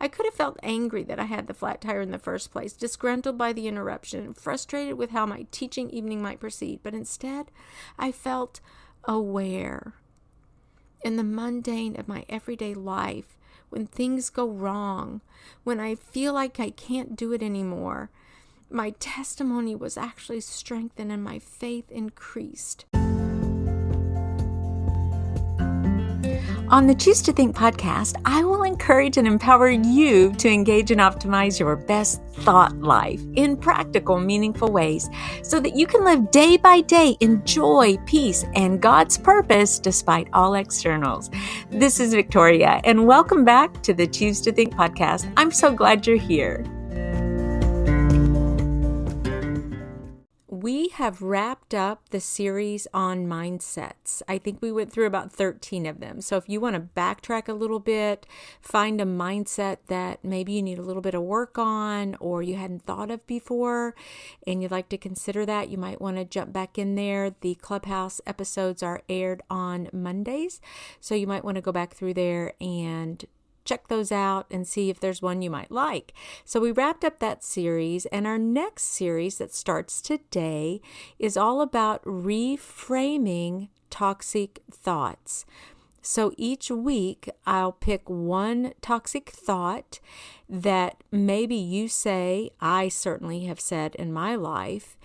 I could have felt angry that I had the flat tire in the first place, disgruntled by the interruption, and frustrated with how my teaching evening might proceed. But instead, I felt aware. In the mundane of my everyday life, when things go wrong, when I feel like I can't do it anymore, my testimony was actually strengthened and my faith increased. On the Choose to Think podcast, I will encourage and empower you to engage and optimize your best thought life in practical, meaningful ways so that you can live day by day in joy, peace, and God's purpose despite all externals. This is Victoria, and welcome back to the Choose to Think podcast. I'm so glad you're here. We have wrapped up the series on mindsets. I think we went through about 13 of them. So if you want to backtrack a little bit, find a mindset that maybe you need a little bit of work on or you hadn't thought of before and you'd like to consider that, you might want to jump back in there. The Clubhouse episodes are aired on Mondays. So you might want to go back through there and check those out and see if there's one you might like. So we wrapped up that series, and our next series that starts today is all about reframing toxic thoughts. So each week I'll pick one toxic thought that maybe you say, I certainly have said in my life,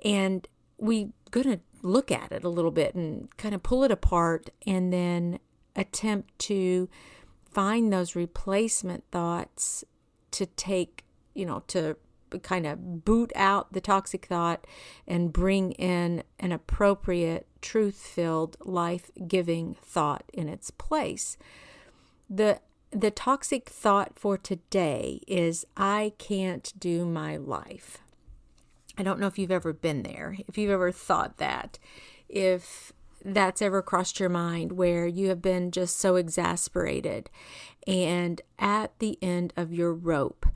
and we're going to look at it a little bit and kind of pull it apart and then attempt to find those replacement thoughts to take, to kind of boot out the toxic thought and bring in an appropriate, truth-filled, life-giving thought in its place. The toxic thought for today is, I can't do my life. I don't know if you've ever been there, if you've ever thought that, if that's ever crossed your mind where you have been just so exasperated and at the end of your rope,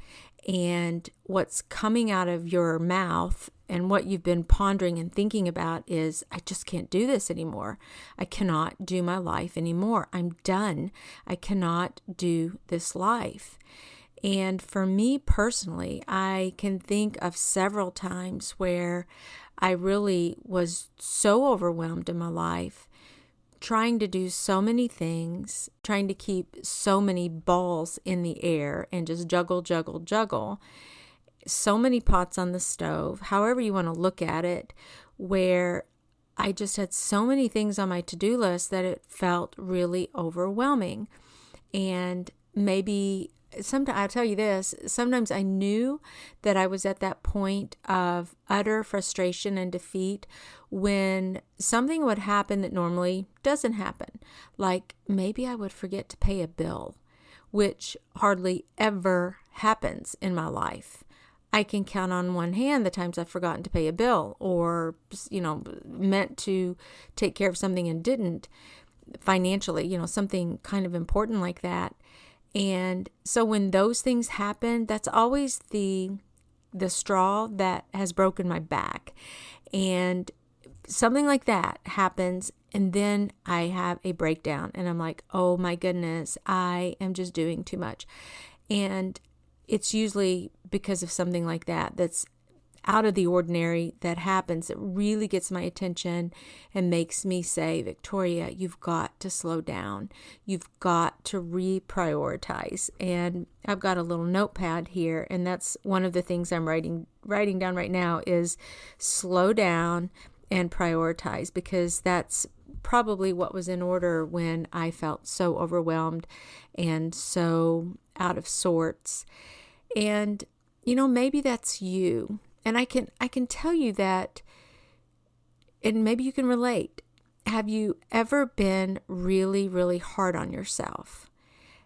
and what's coming out of your mouth and what you've been pondering and thinking about is, I just can't do this anymore. I cannot do my life anymore. I'm done. I cannot do this life. And for me personally, I can think of several times where I really was so overwhelmed in my life, trying to do so many things, trying to keep so many balls in the air and just juggle, so many pots on the stove, however you want to look at it, where I just had so many things on my to-do list that it felt really overwhelming. And maybe sometimes, I'll tell you this, sometimes I knew that I was at that point of utter frustration and defeat when something would happen that normally doesn't happen. Like maybe I would forget to pay a bill, which hardly ever happens in my life. I can count on one hand the times I've forgotten to pay a bill or, meant to take care of something and didn't financially, something kind of important like that. And so when those things happen, that's always the straw that has broken my back. And something like that happens, and then I have a breakdown, and I'm like, oh my goodness, I am just doing too much. And it's usually because of something like that that's out of the ordinary that happens that really gets my attention and makes me say, Victoria, you've got to slow down. You've got to reprioritize. And I've got a little notepad here, and that's one of the things I'm writing down right now is slow down and prioritize, because that's probably what was in order when I felt so overwhelmed and so out of sorts. And, maybe that's you. And I can tell you that, and maybe you can relate. Have you ever been really, really hard on yourself?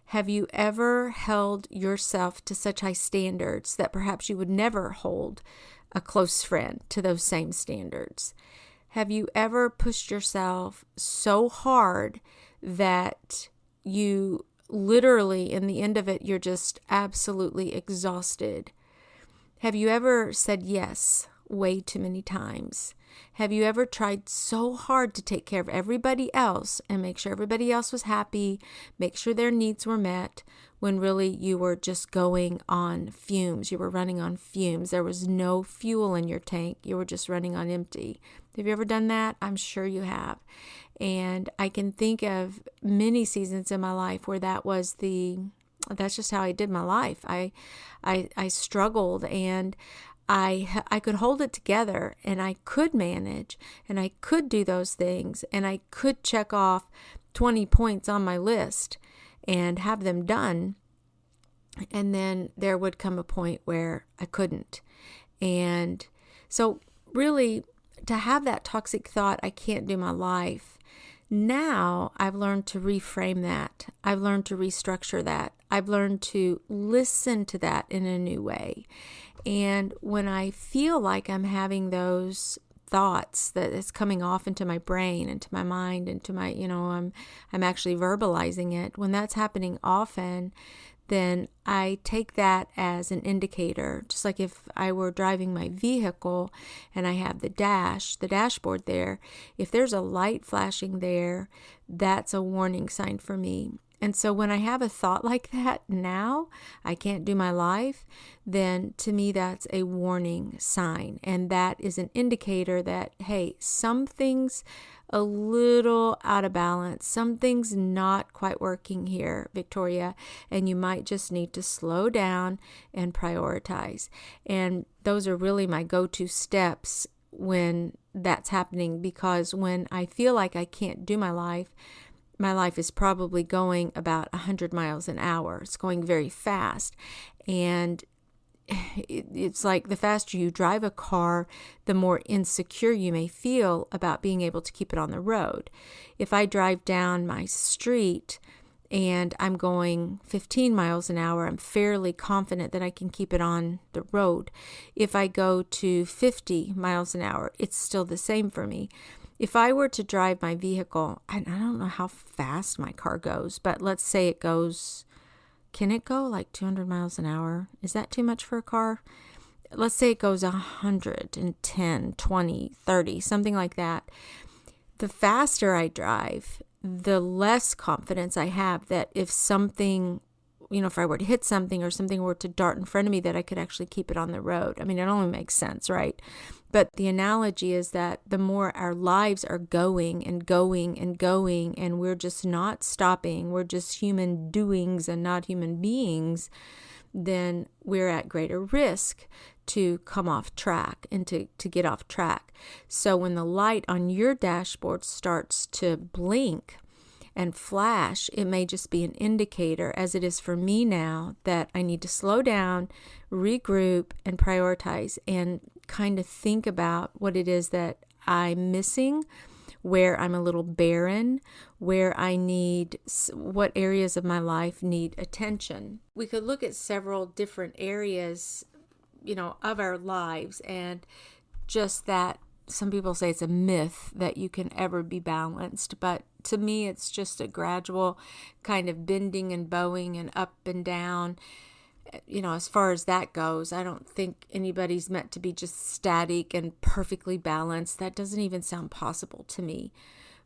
Have you ever held yourself to such high standards that perhaps you would never hold a close friend to those same standards? Have you ever pushed yourself so hard that you literally, in the end of it, you're just absolutely exhausted? Have you ever said yes way too many times? Have you ever tried so hard to take care of everybody else and make sure everybody else was happy, make sure their needs were met, when really you were just going on fumes? You were running on fumes. There was no fuel in your tank. You were just running on empty. Have you ever done that? I'm sure you have. And I can think of many seasons in my life where that's just how I did my life. I struggled, and I could hold it together, and I could manage, and I could do those things, and I could check off 20 points on my list and have them done. And then there would come a point where I couldn't. And so really, to have that toxic thought, I can't do my life, now I've learned to reframe that. I've learned to restructure that. I've learned to listen to that in a new way. And when I feel like I'm having those thoughts that it's coming off into my brain, into my mind, into my, I'm actually verbalizing it. When that's happening often, then I take that as an indicator. Just like if I were driving my vehicle and I have the dashboard there, if there's a light flashing there, that's a warning sign for me. And so when I have a thought like that now, I can't do my life, then to me that's a warning sign. And that is an indicator that, hey, something's a little out of balance. Something's not quite working here, Victoria, and you might just need to slow down and prioritize. And those are really my go-to steps when that's happening, because when I feel like I can't do my life is probably going about 100 miles an hour. It's going very fast. And it's like the faster you drive a car, the more insecure you may feel about being able to keep it on the road. If I drive down my street and I'm going 15 miles an hour, I'm fairly confident that I can keep it on the road. If I go to 50 miles an hour, it's still the same for me. If I were to drive my vehicle, and I don't know how fast my car goes, but let's say it goes, can it go like 200 miles an hour? Is that too much for a car? Let's say it goes 110, 20, 30, something like that. The faster I drive, the less confidence I have that if something, if I were to hit something or something were to dart in front of me, that I could actually keep it on the road. I mean, it only makes sense, right? But the analogy is that the more our lives are going and going and going, and we're just not stopping, we're just human doings and not human beings, then we're at greater risk to come off track and to get off track. So when the light on your dashboard starts to blink and flash, it may just be an indicator, as it is for me now, that I need to slow down, regroup, and prioritize, and kind of think about what it is that I'm missing, where I'm a little barren, where what areas of my life need attention. We could look at several different areas, of our lives, and just that some people say it's a myth that you can ever be balanced, but to me, it's just a gradual kind of bending and bowing and up and down. As far as that goes, I don't think anybody's meant to be just static and perfectly balanced. That doesn't even sound possible to me.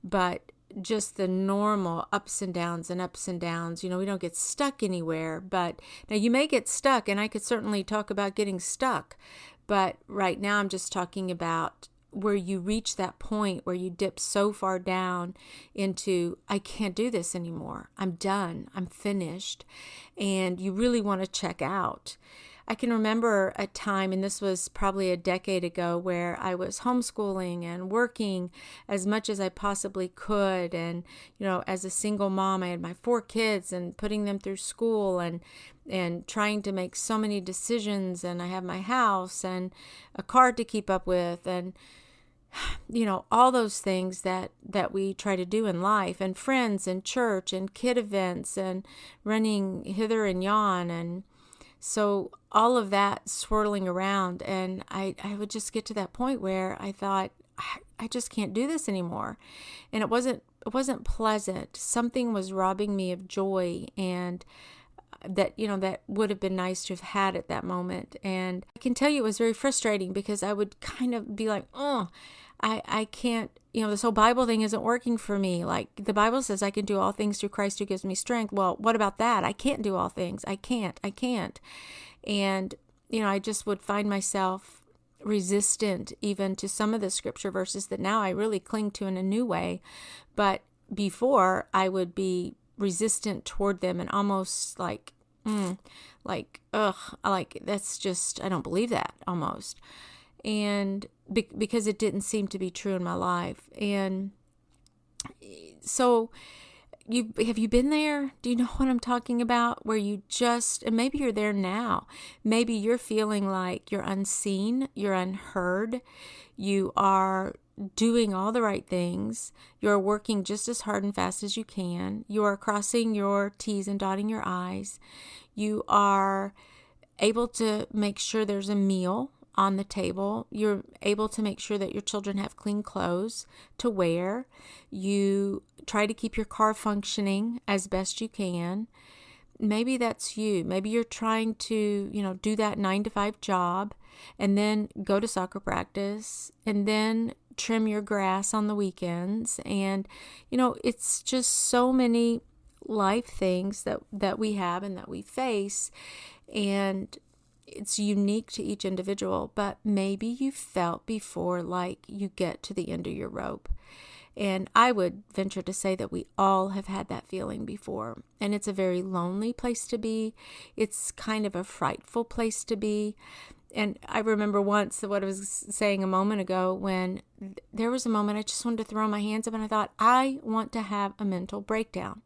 But just the normal ups and downs and ups and downs. We don't get stuck anywhere. But now you may get stuck, and I could certainly talk about getting stuck. But right now I'm just talking about where you reach that point where you dip so far down into, I can't do this anymore. I'm done. I'm finished. And you really want to check out. I can remember a time, and this was probably a decade ago, where I was homeschooling and working as much as I possibly could. And, as a single mom, I had my 4 kids and putting them through school and trying to make so many decisions. And I have my house and a car to keep up with, and all those things that we try to do in life, and friends and church and kid events and running hither and yon. And so all of that swirling around, and I would just get to that point where I thought, I just can't do this anymore. And it wasn't pleasant. Something was robbing me of joy, and that would have been nice to have had at that moment. And I can tell you it was very frustrating because I would kind of be like, oh, I can't, this whole Bible thing isn't working for me. Like the Bible says I can do all things through Christ who gives me strength. Well, what about that? I can't do all things. I can't. And, I just would find myself resistant even to some of the scripture verses that now I really cling to in a new way. But before I would be resistant toward them and almost like that's just, I don't believe that almost. And because it didn't seem to be true in my life. And so have you been there? Do you know what I'm talking about? Where you just, and maybe you're there now. Maybe you're feeling like you're unseen, you're unheard, you are doing all the right things, you're working just as hard and fast as you can, you are crossing your T's and dotting your I's, you are able to make sure there's a meal on the table, you're able to make sure that your children have clean clothes to wear, you try to keep your car functioning as best you can. Maybe that's you. Maybe you're trying to, do that 9-to-5 job and then go to soccer practice and then trim your grass on the weekends. And, it's just so many life things that we have and that we face. And it's unique to each individual, but maybe you felt before like you get to the end of your rope. And I would venture to say that we all have had that feeling before. And it's a very lonely place to be. It's kind of a frightful place to be. And I remember once what I was saying a moment ago when there was a moment I just wanted to throw my hands up and I thought, I want to have a mental breakdown.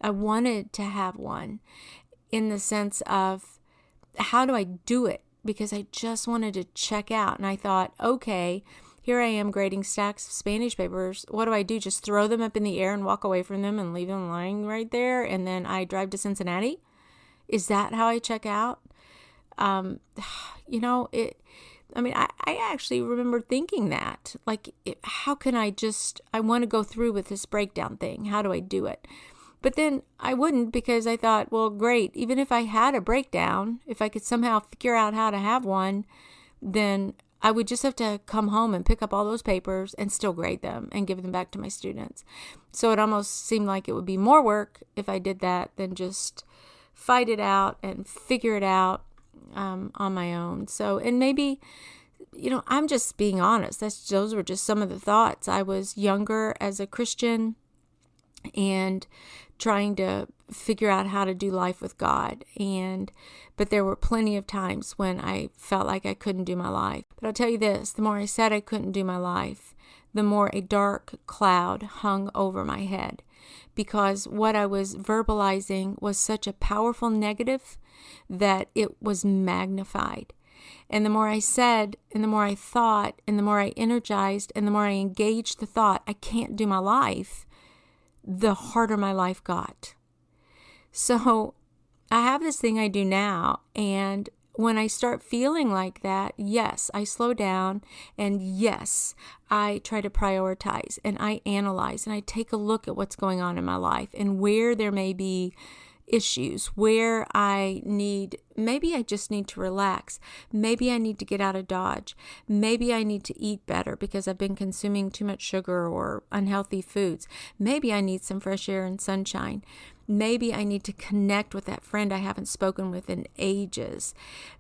I wanted to have one in the sense of, how do I do it? Because I just wanted to check out. And I thought, okay, here I am grading stacks of Spanish papers. What do I do? Just throw them up in the air and walk away from them and leave them lying right there? And then I drive to Cincinnati? Is that how I check out? I actually remember thinking that. Like, how can I want to go through with this breakdown thing. How do I do it? But then I wouldn't, because I thought, well, great, even if I had a breakdown, if I could somehow figure out how to have one, then I would just have to come home and pick up all those papers and still grade them and give them back to my students. So it almost seemed like it would be more work if I did that than just fight it out and figure it out on my own. So, and maybe, I'm just being honest. Those were just some of the thoughts. I was younger as a Christian and trying to figure out how to do life with God. But there were plenty of times when I felt like I couldn't do my life. But I'll tell you this, the more I said I couldn't do my life, the more a dark cloud hung over my head, because what I was verbalizing was such a powerful negative that it was magnified. And the more I said, and the more I thought, and the more I energized, and the more I engaged the thought, I can't do my life, the harder my life got. So I have this thing I do now, and when I start feeling like that, yes, I slow down, and yes, I try to prioritize, and I analyze, and I take a look at what's going on in my life and where there may be issues, where maybe I just need to relax. Maybe I need to get out of Dodge. Maybe I need to eat better because I've been consuming too much sugar or unhealthy foods. Maybe I need some fresh air and sunshine. Maybe I need to connect with that friend I haven't spoken with in ages.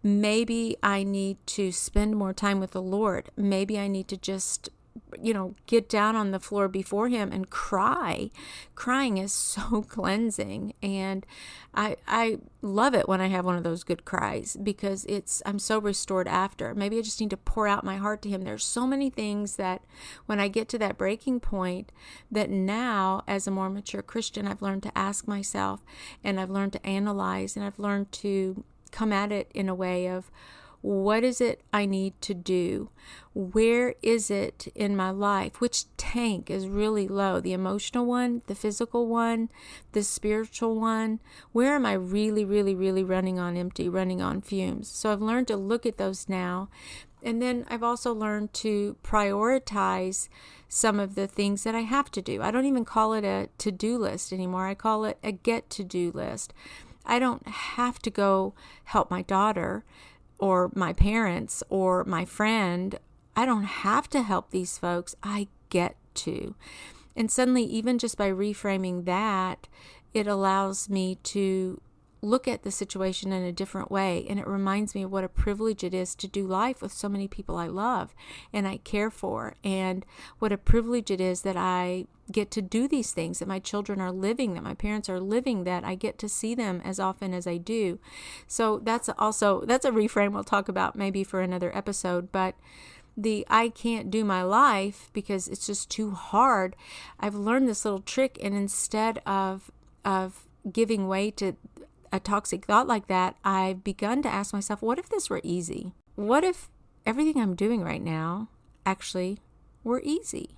Maybe I need to spend more time with the Lord. Maybe I need to just get down on the floor before Him and cry. Crying is so cleansing, and I love it when I have one of those good cries, because I'm so restored after. Maybe I just need to pour out my heart to Him. There's so many things that when I get to that breaking point, that now as a more mature Christian, I've learned to ask myself, and I've learned to analyze, and I've learned to come at it in a way of, what is it I need to do? Where is it in my life? Which tank is really low? The emotional one, the physical one, the spiritual one? Where am I really, really, really running on empty, running on fumes? So I've learned to look at those now. And then I've also learned to prioritize some of the things that I have to do. I don't even call it a to-do list anymore. I call it a get-to-do list. I don't have to go help my daughter or my parents or my friend. I don't have to help these folks. I get to. And suddenly, even just by reframing that, it allows me to look at the situation in a different way. And it reminds me of what a privilege it is to do life with so many people I love and I care for. And what a privilege it is that I get to do these things, that my children are living, that my parents are living, that I get to see them as often as I do. So that's a reframe we'll talk about maybe for another episode. But I can't do my life because it's just too hard. I've learned this little trick, and instead of giving way to a toxic thought like that, I've begun to ask myself, what if this were easy? What if everything I'm doing right now actually were easy?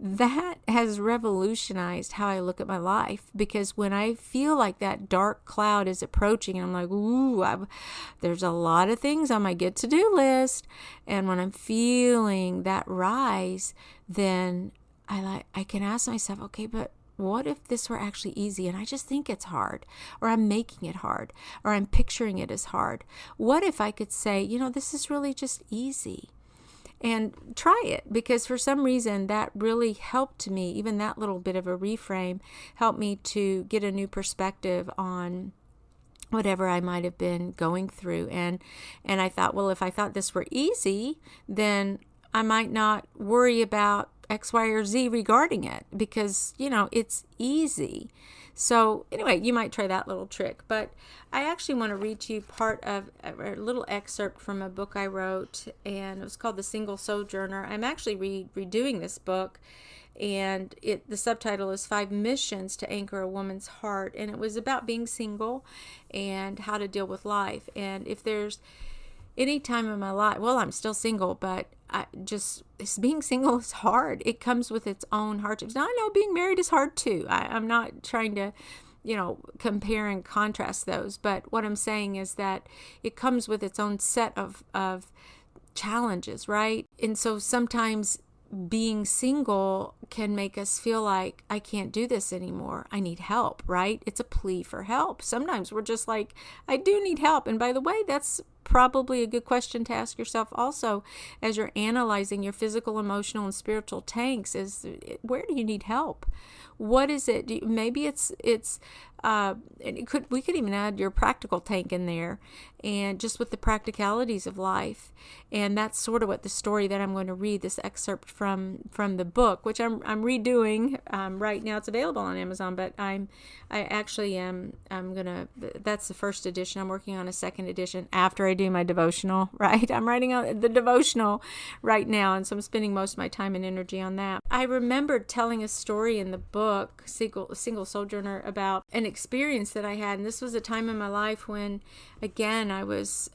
That has revolutionized how I look at my life, because when I feel like that dark cloud is approaching and I'm like, ooh, there's a lot of things on my get-to-do list, and when I'm feeling that rise, then I can ask myself, okay, but what if this were actually easy and I just think it's hard, or I'm making it hard, or I'm picturing it as hard? What if I could say, this is really just easy? And try it, because for some reason that really helped me. Even that little bit of a reframe helped me to get a new perspective on whatever I might have been going through. And I thought, well, if I thought this were easy, then I might not worry about X, Y, or Z regarding it, because, it's easy. So anyway, you might try that little trick. But I actually want to read to you part of a little excerpt from a book I wrote, and it was called The Single Sojourner. I'm actually redoing this book, and the subtitle is 5 Missions to Anchor a Woman's Heart. And it was about being single and how to deal with life. And if there's any time in my life, well, I'm still single, but being single is hard. It comes with its own hardships. Now, I know being married is hard too. I'm not trying to, compare and contrast those. But what I'm saying is that it comes with its own set of challenges, right? And so sometimes being single can make us feel like, I can't do this anymore. I need help, right? It's a plea for help. Sometimes we're just like, I do need help. And by the way, that's probably a good question to ask yourself also as you're analyzing your physical, emotional, and spiritual tanks is, where do you need help? What is it? Maybe it's we could even add your practical tank in there, and just with the practicalities of life. And that's sort of what the story that I'm going to read, this excerpt from the book, which I'm redoing right now. It's available on Amazon, but I'm gonna, that's the first edition. I'm working on a second edition after I do my devotional, right? I'm writing out the devotional right now, and so I'm spending most of my time and energy on that. I remembered telling a story in the book, Single Sojourner, about an experience that I had, and this was a time in my life when, again, I was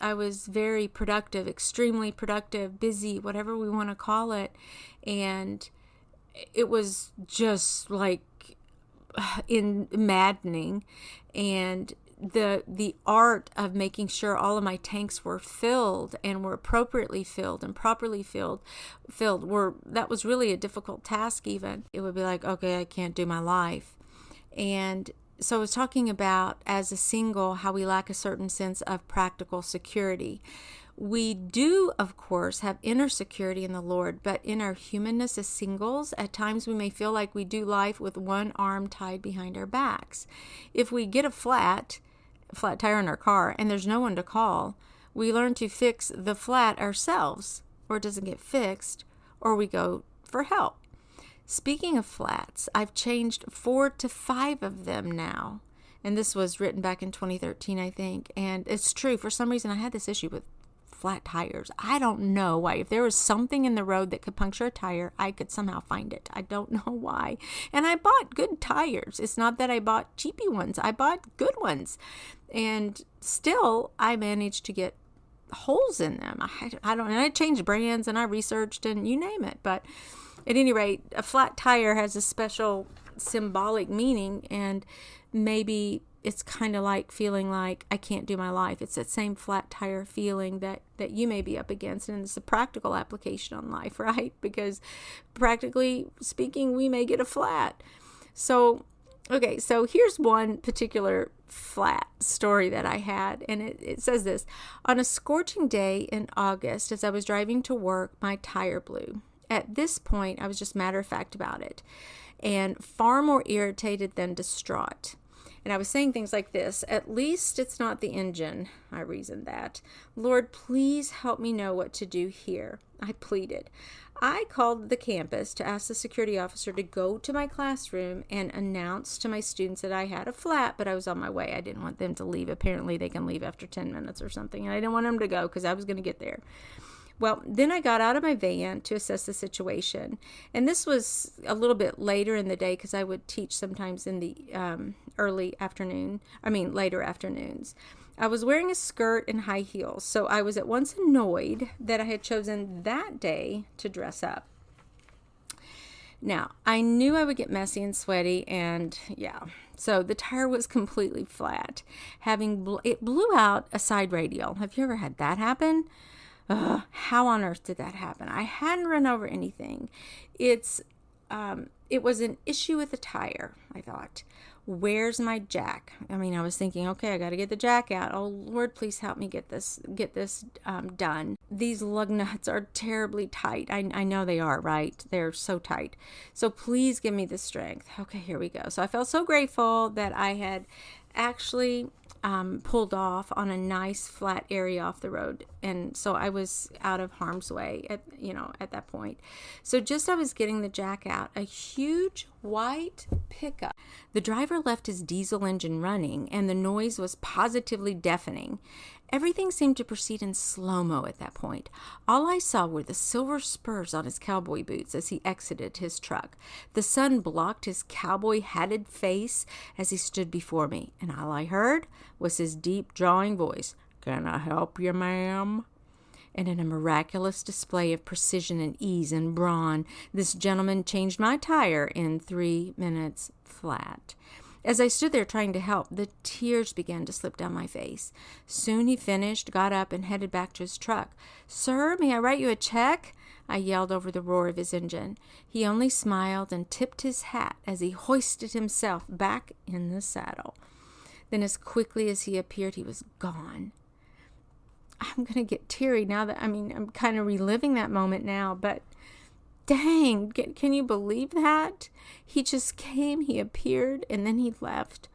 very productive, extremely productive, busy, whatever we want to call it, and it was just like maddening, and the art of making sure all of my tanks were filled and were appropriately filled and properly filled that was really a difficult task. Even it would be like, okay, I can't do my life. And so I was talking about, as a single, how we lack a certain sense of practical security. We do, of course, have inner security in the Lord, but in our humanness as singles, at times we may feel like we do life with one arm tied behind our backs. If we get a flat tire in our car and there's no one to call, we learn to fix the flat ourselves, or it doesn't get fixed, or we go for help. Speaking of flats, I've changed 4 to 5 of them now. And this was written back in 2013, I think. And it's true. For some reason, I had this issue with flat tires. I don't know why. If there was something in the road that could puncture a tire, I could somehow find it. I don't know why. And I bought good tires. It's not that I bought cheapy ones. I bought good ones. And still, I managed to get holes in them. I don't. And I changed brands and I researched and you name it. But at any rate, a flat tire has a special symbolic meaning, and maybe it's kind of like feeling like I can't do my life. It's that same flat tire feeling that you may be up against, and it's a practical application on life, right? Because practically speaking, we may get a flat. So Okay, so here's one particular flat story that I had, and it says this. On a scorching day in August, as I was driving to work, my tire blew. At this point, I was just matter of fact about it, and far more irritated than distraught. And I was saying things like this: at least it's not the engine, I reasoned that. Lord, please help me know what to do here, I pleaded. I called the campus to ask the security officer to go to my classroom and announce to my students that I had a flat, but I was on my way. I didn't want them to leave. Apparently they can leave after 10 minutes or something, and I didn't want them to go because I was going to get there. Well, then I got out of my van to assess the situation, and this was a little bit later in the day because I would teach sometimes in the later afternoons. I was wearing a skirt and high heels, so I was at once annoyed that I had chosen that day to dress up. Now, I knew I would get messy and sweaty, and so the tire was completely flat. It blew out a side radial. Have you ever had that happen? How on earth did that happen? I hadn't run over anything. It was an issue with the tire, I thought. Where's my jack? I was thinking, okay, I got to get the jack out. Oh, Lord, please help me get this done. These lug nuts are terribly tight. I know they are, right? They're so tight. So please give me the strength. Okay, here we go. So I felt so grateful that I had actually pulled off on a nice flat area off the road, and so I was out of harm's way at that point. So just I was getting the jack out, a huge white pickup. The driver left his diesel engine running, and the noise was positively deafening. Everything seemed to proceed in slow-mo at that point. All I saw were the silver spurs on his cowboy boots as he exited his truck. The sun blocked his cowboy-hatted face as he stood before me, and all I heard was his deep, drawling voice, "Can I help you, ma'am?" And in a miraculous display of precision and ease and brawn, this gentleman changed my tire in 3 minutes flat. As I stood there trying to help, the tears began to slip down my face. Soon he finished, got up, and headed back to his truck. "Sir, may I write you a check?" I yelled over the roar of his engine. He only smiled and tipped his hat as he hoisted himself back in the saddle. Then as quickly as he appeared, he was gone. I'm going to get teary now that, I'm kind of reliving that moment now, but dang, can you believe that? He just came, he appeared, and then he left.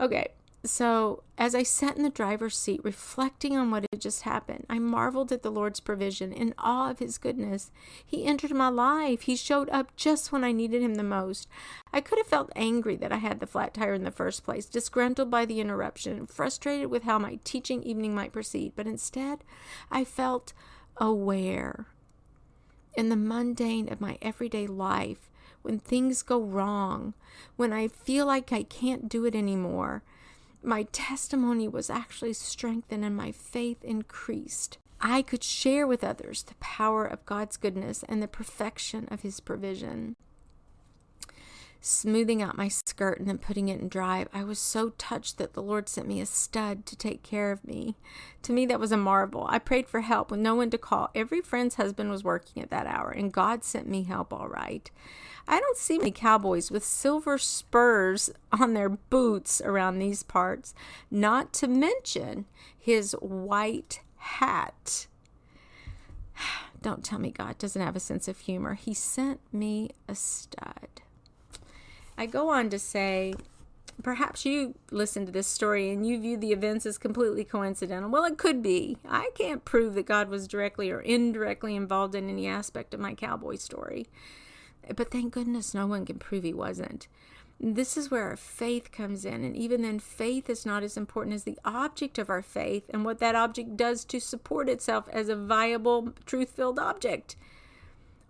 Okay, so as I sat in the driver's seat reflecting on what had just happened, I marveled at the Lord's provision, in awe of his goodness. He entered my life. He showed up just when I needed him the most. I could have felt angry that I had the flat tire in the first place, disgruntled by the interruption, frustrated with how my teaching evening might proceed, but instead I felt aware. In the mundane of my everyday life, when things go wrong, when I feel like I can't do it anymore, my testimony was actually strengthened and my faith increased. I could share with others the power of God's goodness and the perfection of his provision. Smoothing out my skirt and then putting it in drive, I was so touched that the Lord sent me a stud to take care of me. To me, that was a marvel. I prayed for help with no one to call. Every friend's husband was working at that hour, and God sent me help all right. I don't see many cowboys with silver spurs on their boots around these parts, not to mention his white hat. Don't tell me God doesn't have a sense of humor. He sent me a stud. I go on to say, perhaps you listen to this story and you view the events as completely coincidental. Well, it could be. I can't prove that God was directly or indirectly involved in any aspect of my cowboy story. But thank goodness no one can prove he wasn't. This is where our faith comes in, and even then faith is not as important as the object of our faith and what that object does to support itself as a viable, truth-filled object.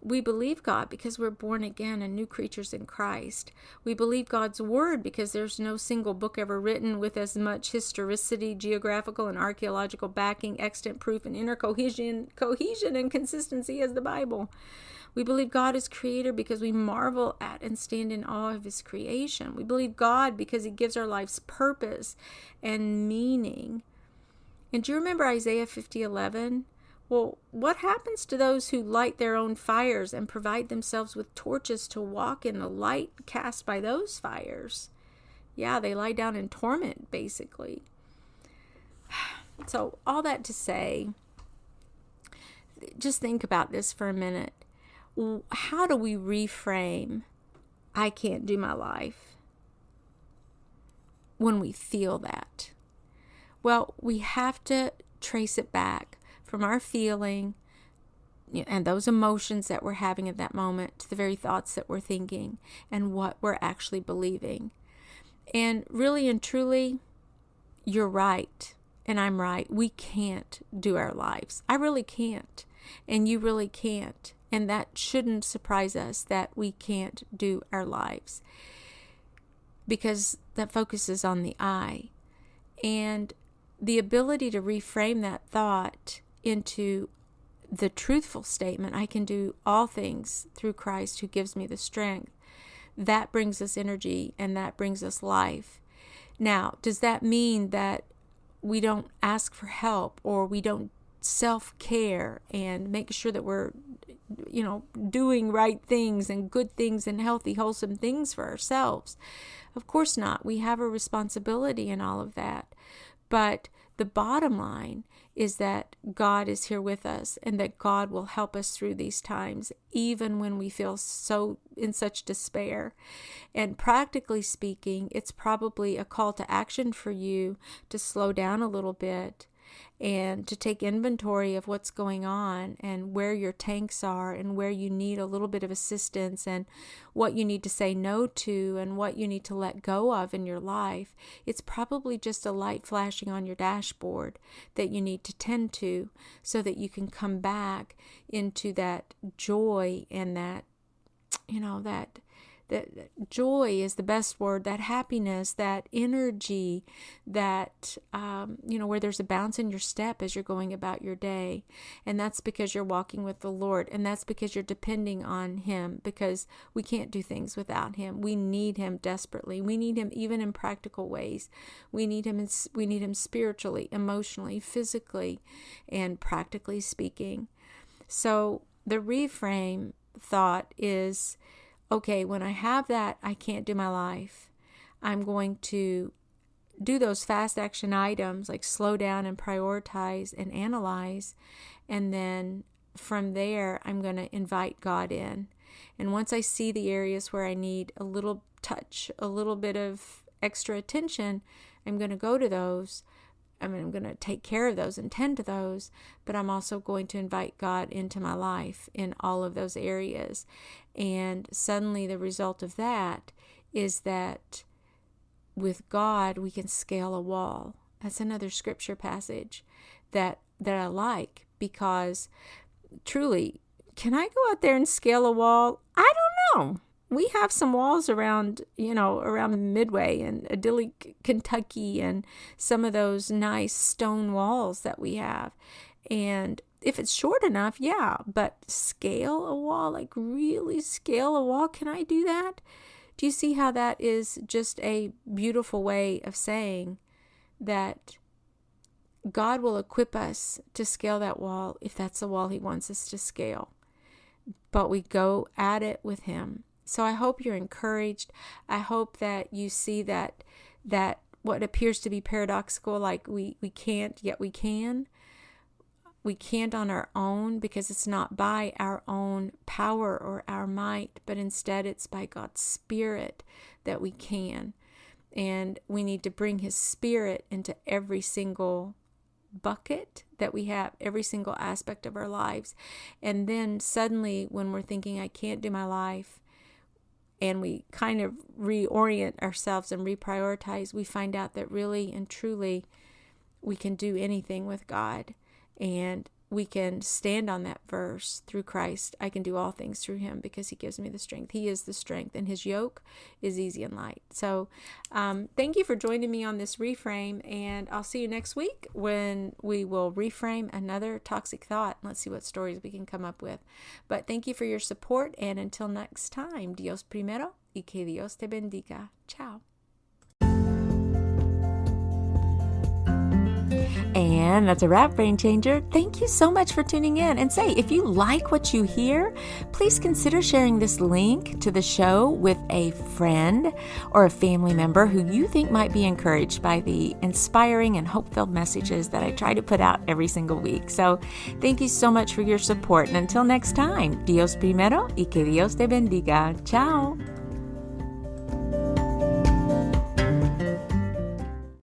We believe God because we're born again and new creatures in Christ. We believe God's word because there's no single book ever written with as much historicity, geographical and archaeological backing, extant proof, and inner cohesion and consistency as the Bible. We believe God is creator because we marvel at and stand in awe of his creation. We believe God because he gives our lives purpose and meaning. And do you remember Isaiah 50:11? Well, what happens to those who light their own fires and provide themselves with torches to walk in the light cast by those fires? Yeah, they lie down in torment, basically. So all that to say, just think about this for a minute. How do we reframe I can't do my life when we feel that? Well, we have to trace it back from our feeling and those emotions that we're having at that moment to the very thoughts that we're thinking and what we're actually believing. And really and truly, you're right and I'm right. We can't do our lives. I really can't. And you really can't. And that shouldn't surprise us that we can't do our lives, because that focuses on the I. And the ability to reframe that thought into the truthful statement, I can do all things through Christ who gives me the strength, that brings us energy and that brings us life. Now, does that mean that we don't ask for help, or we don't self-care and make sure that we're doing right things and good things and healthy, wholesome things for ourselves? Of course not. We have a responsibility in all of that. But the bottom line is that God is here with us and that God will help us through these times, even when we feel so in such despair. And practically speaking, it's probably a call to action for you to slow down a little bit and to take inventory of what's going on and where your tanks are and where you need a little bit of assistance and what you need to say no to and what you need to let go of in your life. It's probably just a light flashing on your dashboard that you need to tend to so that you can come back into that joy and that joy is the best word, that happiness, that energy, that, where there's a bounce in your step as you're going about your day. And that's because you're walking with the Lord. And that's because you're depending on Him, because we can't do things without Him. We need Him desperately. We need Him even in practical ways. We need Him spiritually, emotionally, physically, and practically speaking. So the reframe thought is, okay, when I have that, I can't do my life, I'm going to do those fast action items like slow down and prioritize and analyze. And then from there, I'm going to invite God in. And once I see the areas where I need a little touch, a little bit of extra attention, I'm going to go to those. I'm going to take care of those and tend to those, but I'm also going to invite God into my life in all of those areas. And suddenly the result of that is that with God, we can scale a wall. That's another scripture passage that I like, because truly, can I go out there and scale a wall? I don't know. We have some walls around Midway and Adilly, Kentucky, and some of those nice stone walls that we have. And if it's short enough, yeah, but scale a wall, like really scale a wall, can I do that? Do you see how that is just a beautiful way of saying that God will equip us to scale that wall if that's the wall He wants us to scale? But we go at it with Him. So I hope you're encouraged. I hope that you see that what appears to be paradoxical, like we can't, yet we can. We can't on our own, because it's not by our own power or our might, but instead it's by God's Spirit that we can. And we need to bring His Spirit into every single bucket that we have, every single aspect of our lives. And then suddenly when we're thinking, I can't do my life, and we kind of reorient ourselves and reprioritize, we find out that really and truly we can do anything with God. And we can stand on that verse, through Christ, I can do all things through Him because He gives me the strength. He is the strength, and His yoke is easy and light. So thank you for joining me on this reframe, and I'll see you next week when we will reframe another toxic thought. Let's see what stories we can come up with. But thank you for your support, and until next time, Dios primero y que Dios te bendiga. Ciao. And that's a wrap, Brain Changer. Thank you so much for tuning in. And say, if you like what you hear, please consider sharing this link to the show with a friend or a family member who you think might be encouraged by the inspiring and hope-filled messages that I try to put out every single week. So thank you so much for your support. And until next time, Dios primero y que Dios te bendiga. Ciao.